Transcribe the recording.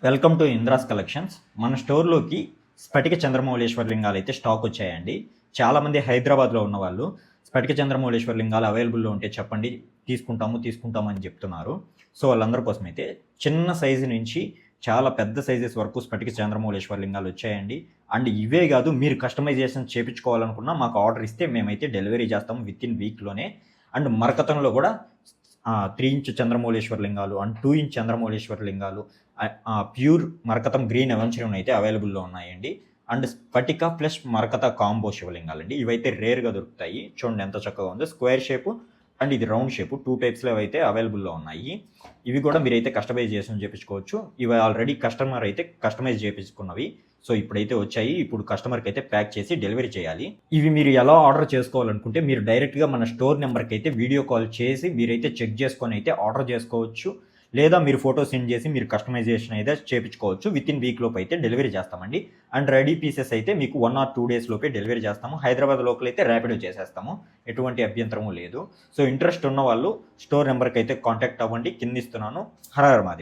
Welcome to Indra's collections. మన స్టోర్లోకి స్ఫటిక చంద్రమౌళేశ్వర లింగాలు అయితే స్టాక్ వచ్చాయండి. చాలామంది హైదరాబాద్లో ఉన్న వాళ్ళు స్ఫటిక చంద్రమౌళేశ్వర లింగాలు అవైలబుల్లో ఉంటే చెప్పండి, తీసుకుంటామని చెప్తున్నారు. సో వాళ్ళందరి కోసం అయితే చిన్న సైజు నుంచి చాలా పెద్ద సైజెస్ వరకు స్ఫటిక చంద్రమౌళేశ్వర లింగాలు వచ్చాయండి. అండ్ ఇవే కాదు, మీరు కస్టమైజేషన్ చేయించుకోవాలనుకున్నా మాకు ఆర్డర్ ఇస్తే మేమైతే డెలివరీ చేస్తాము విత్ ఇన్ వీక్లోనే. అండ్ మరకతంలో కూడా 3 ఇంచ్ చంద్రమౌళేశ్వర లింగాలు అండ్ 2 ఇంచ్ చంద్రమౌళేశ్వర లింగాలు, ప్యూర్ మరకతం గ్రీన్ ఎవంచరం అయితే అవైలబుల్లో ఉన్నాయండి. అండ్ స్ఫటిక ప్లస్ మరకత కాంబో శివలింగాలండి. ఇవైతే రేర్గా దొరుకుతాయి. చూడండి ఎంత చక్కగా ఉందో, స్క్వేర్ షేపు అండ్ ఇది రౌండ్ షేపు, 2 టైప్స్లో అయితే అవైలబుల్లో ఉన్నాయి. ఇవి కూడా మీరైతే కస్టమైజేషన్ చేయించుకోవచ్చు. ఇవి ఆల్రెడీ కస్టమర్ అయితే కస్టమైజ్ చేయించుకున్నవి. సో ఇప్పుడైతే వచ్చాయి. ఇప్పుడు కస్టమర్కి అయితే ప్యాక్ చేసి డెలివరీ చేయాలి. ఇవి మీరు ఎలా ఆర్డర్ చేసుకోవాలనుకుంటే మీరు డైరెక్ట్గా మన స్టోర్ నెంబర్కి అయితే వీడియో కాల్ చేసి మీరైతే చెక్ చేసుకొని అయితే ఆర్డర్ చేసుకోవచ్చు. లేదా మీరు ఫోటో సెండ్ చేసి మీరు కస్టమైజేషన్ అయితే చేయించుకోవచ్చు. విత్ ఇన్ వీక్ లోపు అయితే డెలివరీ చేస్తామండి. అండ్ రెడీ పీసెస్ అయితే మీకు 1 or 2 days లోపే డెలివరీ చేస్తాము. హైదరాబాద్ లోకల్ అయితే ర్యాపిడో చేసేస్తాము. ఎటువంటి అభ్యంతరము లేదు. సో ఇంట్రెస్ట్ ఉన్న వాళ్ళు స్టోర్ నెంబర్కి అయితే కాంటాక్ట్ అవ్వండి. కింద ఇస్తున్నాను. హర హర మహాదేవ్.